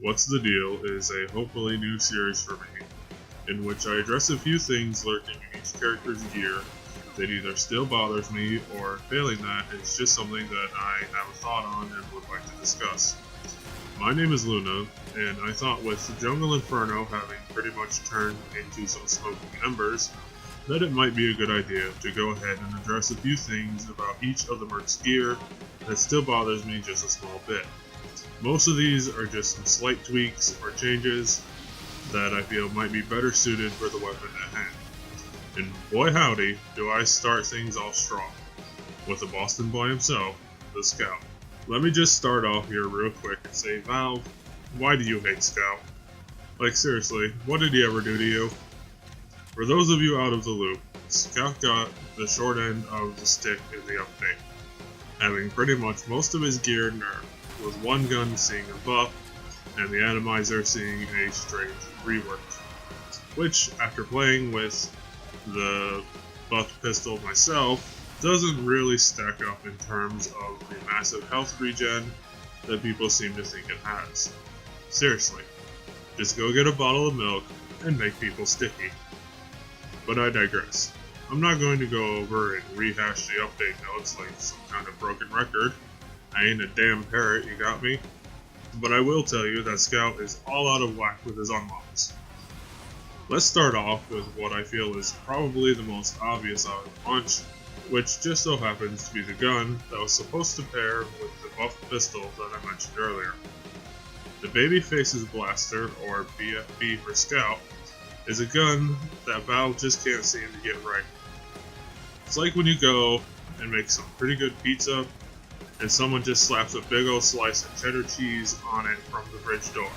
What's the Deal is a hopefully new series for me, in which I address a few things lurking in each character's gear that either still bothers me or, failing that, is just something that I have a thought on and would like to discuss. My name is Luna, and I thought with Jungle Inferno having pretty much turned into some smoking embers, that it might be a good idea to go ahead and address a few things about each of the Merc's gear that still bothers me just a small bit. Most of these are just some slight tweaks or changes that I feel might be better suited for the weapon at hand. And boy howdy, do I start things off strong, with the Boston boy himself, the Scout. Let me just start off here real quick and say, Valve, why do you hate Scout? Like seriously, what did he ever do to you? For those of you out of the loop, Scout got the short end of the stick in the update, having pretty much most of his gear nerfed, with one gun seeing a buff, and the atomizer seeing a strange rework. Which, after playing with the buffed pistol myself, doesn't really stack up in terms of the massive health regen that people seem to think it has. Seriously, just go get a bottle of milk and make people sticky. But I digress. I'm not going to go over and rehash the update notes like some kind of broken record. I ain't a damn parrot, you got me? But I will tell you that Scout is all out of whack with his unlocks. Let's start off with what I feel is probably the most obvious out of the bunch, which just so happens to be the gun that was supposed to pair with the buffed pistol that I mentioned earlier. The Babyface's Blaster, or BFB for Scout, is a gun that Valve just can't seem to get right. It's like when you go and make some pretty good pizza, and someone just slaps a big old slice of cheddar cheese on it from the fridge door.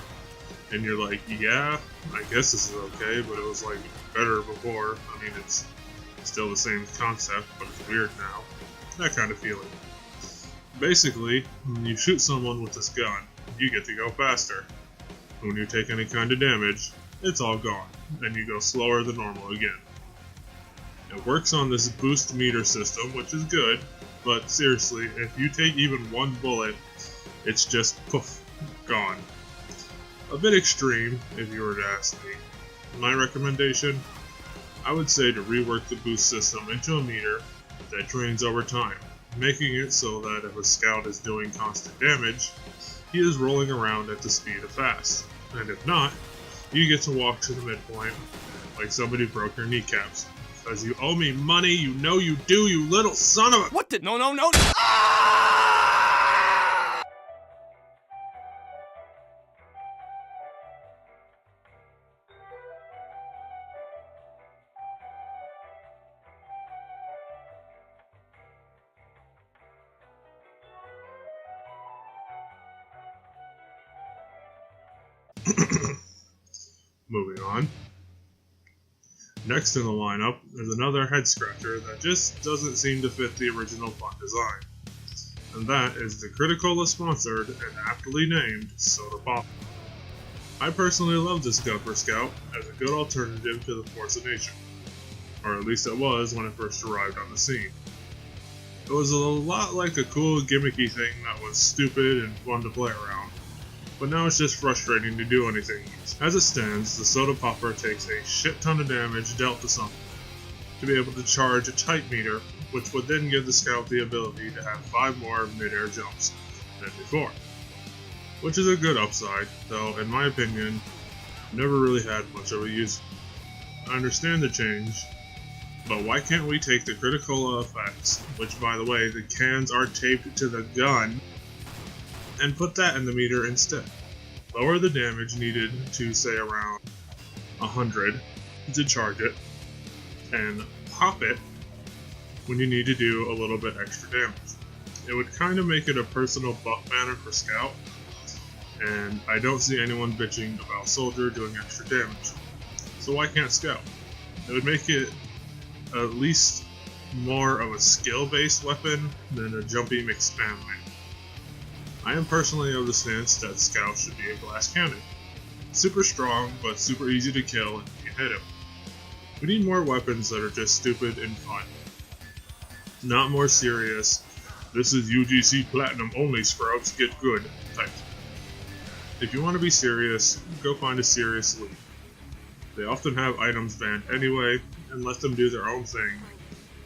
And you're like, yeah, I guess this is okay, but it was like better before. I mean, it's still the same concept, but it's weird now. That kind of feeling. Basically, when you shoot someone with this gun, you get to go faster. When you take any kind of damage, it's all gone, and you go slower than normal again. It works on this boost meter system, which is good, but seriously, if you take even one bullet, it's just poof, gone. A bit extreme, if you were to ask me. My recommendation? I would say to rework the boost system into a meter that drains over time, making it so that if a Scout is doing constant damage, he is rolling around at the speed of fast, and if not, you get to walk to the midpoint like somebody broke your kneecaps. Because you owe me money, you know you do, you little son of a— What the— No. Ah! Moving on. Next in the lineup is another head scratcher that just doesn't seem to fit the original fun design. And that is the critically sponsored and aptly named Soda Pop. I personally love this gun for Scout as a good alternative to the Force of Nature. Or at least it was when it first arrived on the scene. It was a lot like a cool gimmicky thing that was stupid and fun to play around. But now it's just frustrating to do anything. As it stands, the Soda Popper takes a shit ton of damage dealt to something to be able to charge a type meter, which would then give the Scout the ability to have 5 more mid-air jumps than before. Which is a good upside, though in my opinion, never really had much of a use. I understand the change, but why can't we take the critical effects, which by the way, the cans are taped to the gun, and put that in the meter instead? Lower the damage needed to say around 100 to charge it, and pop it when you need to do a little bit extra damage. It would kind of make it a personal buff banner for Scout, and I don't see anyone bitching about Soldier doing extra damage. So why can't Scout? It would make it at least more of a skill-based weapon than a jumpy McSpam man. I am personally of the stance that Scout should be a glass cannon. Super strong, but super easy to kill if you hit him. We need more weapons that are just stupid and fun. Not more serious, this is UGC Platinum only, Sprouts, get good type. If you want to be serious, go find a serious league. They often have items banned anyway, and let them do their own thing,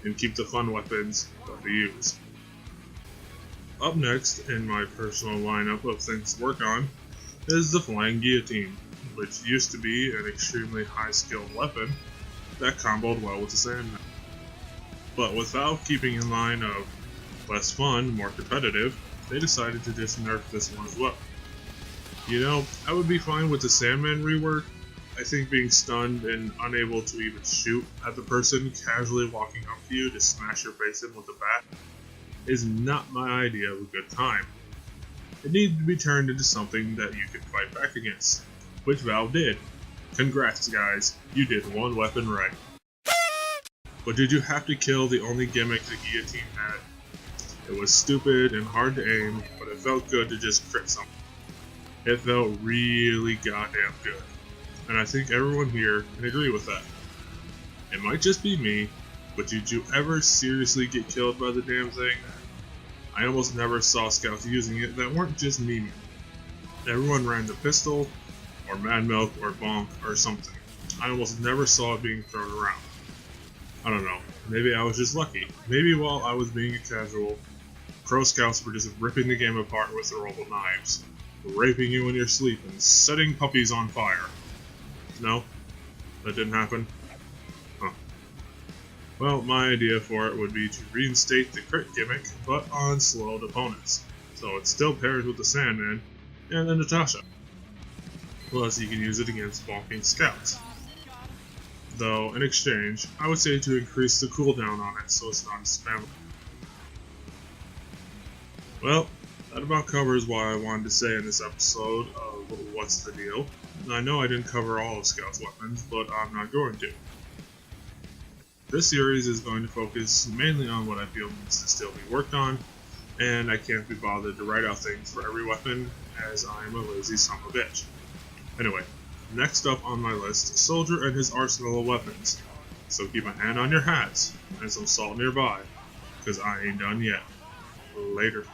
and keep the fun weapons that they use. Up next in my personal lineup of things to work on is the Flying Guillotine, which used to be an extremely high-skilled weapon that comboed well with the Sandman. But with Valve keeping in line of less fun, more competitive, they decided to just nerf this one as well. You know, I would be fine with the Sandman rework. I think being stunned and unable to even shoot at the person casually walking up to you to smash your face in with a bat is not my idea of a good time. It needed to be turned into something that you could fight back against, which Valve did. Congrats guys, you did one weapon right. But did you have to kill the only gimmick the guillotine had? It was stupid and hard to aim, but it felt good to just crit something. It felt really goddamn good, and I think everyone here can agree with that. It might just be me, but did you ever seriously get killed by the damn thing? I almost never saw scouts using it that weren't just memeing. Everyone ran the pistol, or Mad Milk, or Bonk, or something. I almost never saw it being thrown around. I don't know, maybe I was just lucky. Maybe while I was being a casual, pro scouts were just ripping the game apart with their rollable knives, raping you in your sleep, and setting puppies on fire. No? That didn't happen? Huh. Well, my idea for it would be to reinstate the crit gimmick, but on slowed opponents. So it still pairs with the Sandman and the Natasha. Plus, you can use it against bonking scouts. Though, in exchange, I would say to increase the cooldown on it so it's not spammable. Well, that about covers what I wanted to say in this episode of What's the Deal. I know I didn't cover all of Scout's weapons, but I'm not going to. This series is going to focus mainly on what I feel needs to still be worked on, and I can't be bothered to write out things for every weapon, as I am a lazy son of a bitch. Anyway, next up on my list, Soldier and his arsenal of weapons. So keep a hand on your hats, and some salt nearby, because I ain't done yet. Later.